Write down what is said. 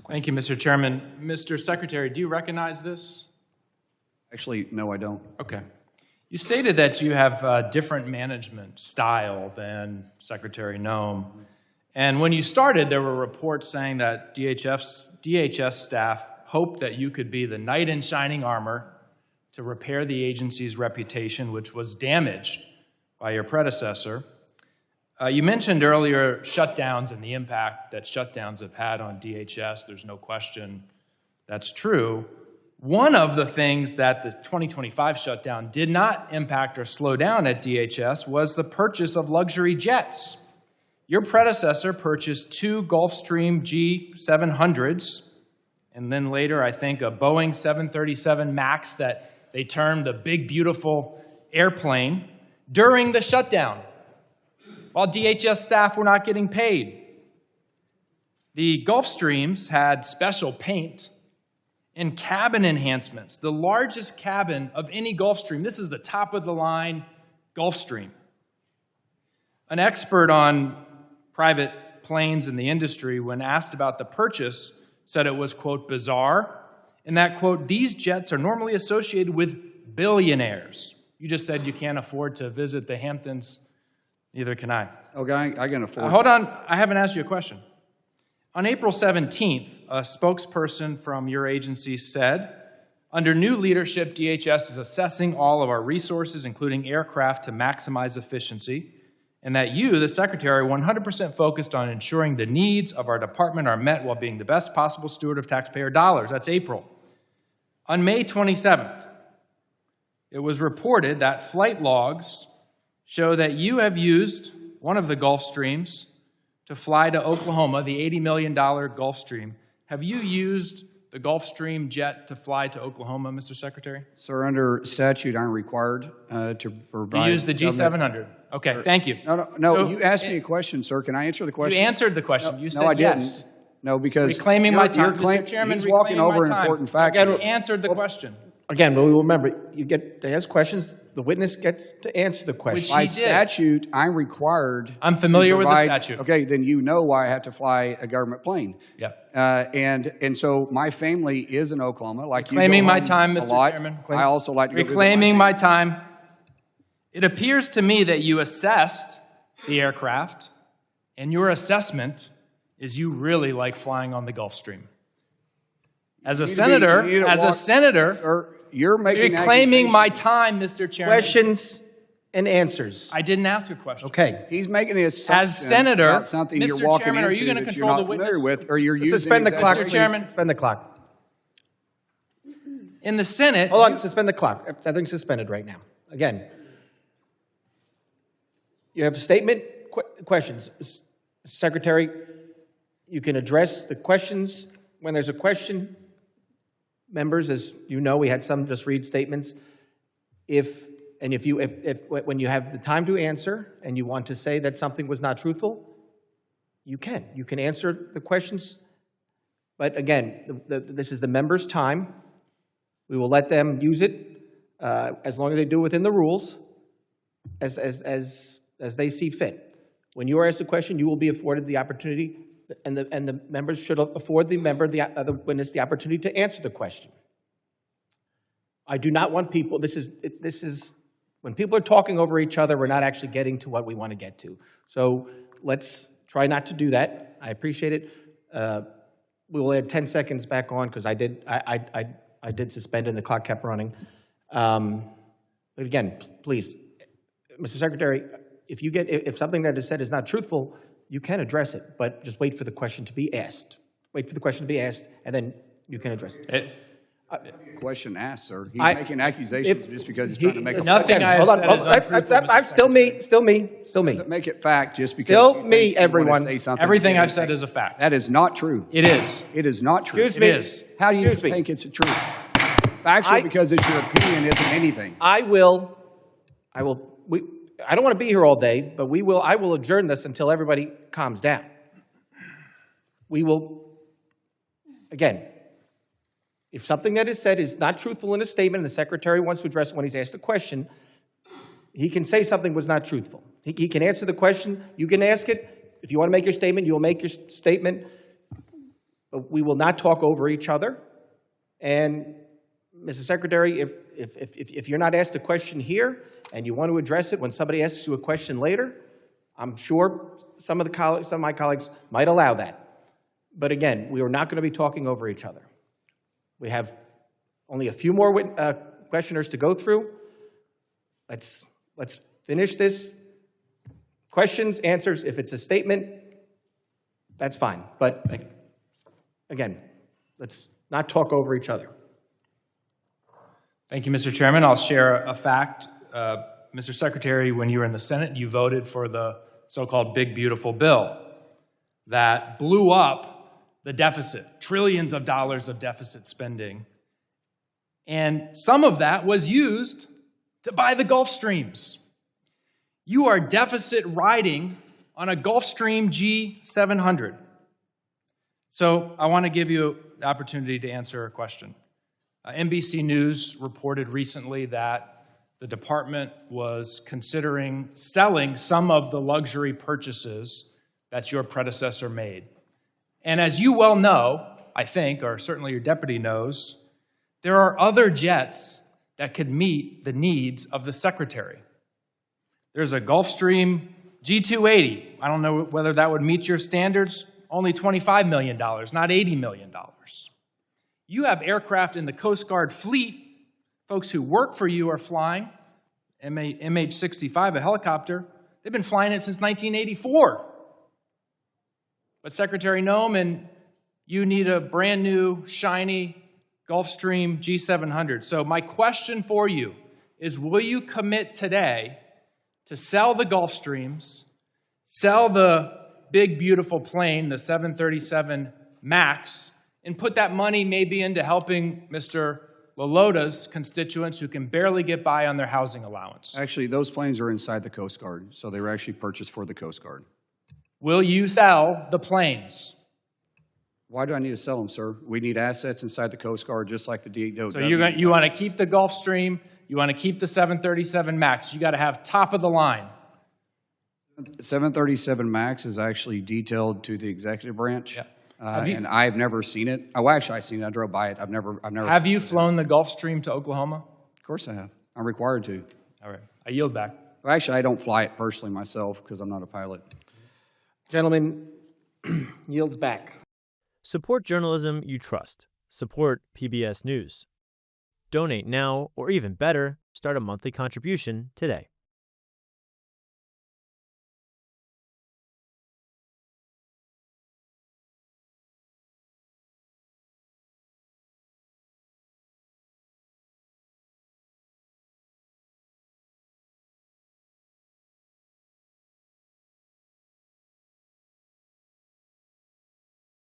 question. Thank you, Mr. Chairman. Mr. Secretary, do you recognize this? Actually, no, I don't. Okay. You stated that you have a different management style than Secretary Noem. And when you started, there were reports saying that DHS staff hoped that you could be the knight in shining armor to repair the agency's reputation, which was damaged by your predecessor. You mentioned earlier shutdowns and the impact that shutdowns have had on DHS. There's no question that's true. One of the things that the 2025 shutdown did not impact or slow down at DHS was the purchase of luxury jets. Your predecessor purchased 2 Gulfstream G700s, and then later, I think, a Boeing 737 MAX that they termed the big, beautiful airplane during the shutdown, while DHS staff were not getting paid. The Gulfstreams had special paint and cabin enhancements, the largest cabin of any Gulfstream. This is the top-of-the-line Gulfstream. An expert on private planes in the industry, when asked about the purchase, said it was, quote, bizarre, and that, quote, these jets are normally associated with billionaires. You just said you can't afford to visit the Hamptons. Neither can I. Okay, I can afford Hold on, I haven't asked you a question. On April 17th, a spokesperson from your agency said, under new leadership, DHS is assessing all of our resources, including aircraft, to maximize efficiency, and that you, the Secretary, are 100% focused on ensuring the needs of our department are met while being the best possible steward of taxpayer dollars. That's April. On May 27th, it was reported that flight logs show that you have used one of the Gulfstreams to fly to Oklahoma, the $80 million Gulfstream. Have you used the Gulfstream jet to fly to Oklahoma, Mr. Secretary? Sir, under statute, I'm required to provide... You used the G700. Okay, thank you. No, So, you asked me a question, sir. Can I answer the question? You answered the question. You said no, I didn't. yes. No, because... Reclaiming my time, Mr. Chairman, he's walking reclaiming over my an time. important fact. You answered the question. Again, remember, you get to ask questions, the witness gets to answer the question. Which By he did. statute, I'm required... I'm familiar to with the provide- statute. Okay, then you know why I have to fly a government plane. Yep. And so my family is in Oklahoma, like you go Reclaiming my home time, a Mr. lot. Chairman. I also like to go visit Reclaiming my family. time. It appears to me that you assessed the aircraft, and your assessment is you really like flying on the Gulfstream. As a senator, Sir, you're making reclaiming my accusations. time, Mr. Chairman. Questions and answers. I didn't ask a question. Okay. He's making an assumption As senator, about something Mr. you're walking Chairman, are into you gonna that control you're the not familiar witness? with, or you're using... Suspend the clock, executive- please. Chairman. Suspend the clock. In the Senate, Hold on, suspend the clock. Everything's suspended right now. Again, you have a statement, questions. Secretary, you can address the questions when there's a question. Members, as you know, we had some just read statements. When you have the time to answer and you want to say that something was not truthful, you can. You can answer the questions. But again, this is the members' time. We will let them use it as long as they do it within the rules, as they see fit. When you are asked a question, you will be afforded the opportunity, and the members should afford the witness the opportunity to answer the question. I do not want people. This is when people are talking over each other, we're not actually getting to what we want to get to. So let's try not to do that. I appreciate it. We will add 10 seconds back on because I did suspend and the clock kept running. But again, please, Mr. Secretary, if something that is said is not truthful, you can address it, but just wait for the question to be asked. Wait for the question to be asked, and then you can address it. Question asked, sir. He's making accusations just because he's trying to make a nothing I have said is untruthful, Mr. Still me. Doesn't make it fact just because Still you think me, you wanna everyone. say something. Everything I've said is a fact. That is not true. It is. It is not true. Excuse me. It is. How do you Excuse me. think it's true? Factual because it's your opinion isn't anything. I don't want to be here all day, but I will adjourn this until everybody calms down. We will, again, if something that is said is not truthful in a statement and the Secretary wants to address it when he's asked a question, he can say something was not truthful. He can answer the question. You can ask it. If you want to make your statement, you will make your statement. we will not talk over each other. And, Mr. Secretary, if you're not asked a question here and you want to address it when somebody asks you a question later, I'm sure some of my colleagues might allow that. But again, we are not going to be talking over each other. We have only a few more questioners to go through. Let's finish this. Questions, answers. If it's a statement, that's fine. But again, let's not talk over each other. Thank you, Mr. Chairman. I'll share a fact. Mr. Secretary, when you were in the Senate, you voted for the so-called Big Beautiful Bill that blew up the deficit, trillions of dollars of deficit spending. And some of that was used to buy the Gulf Streams. You are deficit riding on a Gulfstream G700. So I want to give you the opportunity to answer a question. NBC News reported recently that the department was considering selling some of the luxury purchases that your predecessor made. And as you well know, I think, or certainly your deputy knows, there are other jets that could meet the needs of the secretary. There's a Gulfstream G280. I don't know whether that would meet your standards, only $25 million, not $80 million. You have aircraft in the Coast Guard fleet. Folks who work for you are flying MH-65, a helicopter. They've been flying it since 1984. But Secretary Noem and you need a brand new, shiny Gulfstream G700. So my question for you is, will you commit today to sell the Gulfstreams, sell the big, beautiful plane, the 737 MAX, and put that money maybe into helping Mr. Lalota's constituents who can barely get by on their housing allowance? Actually, those planes are inside the Coast Guard, so they were actually purchased for the Coast Guard. Will you sell the planes? Why do I need to sell them, sir? We need assets inside the Coast Guard, just like the DOW. So you want to keep the Gulfstream, you want to keep the 737 MAX. You got to have top of the line. 737 MAX is actually detailed to the executive branch. Yeah. And I've never seen it. Oh, actually, I've seen it. I drove by it. I've never. Have you flown the Gulfstream to Oklahoma? Of course I have. I'm required to. All right. I yield back. Well, actually, I don't fly it personally myself because I'm not a pilot. Gentleman yields back. Support journalism you trust. Support PBS News. Donate now, or even better, start a monthly contribution today.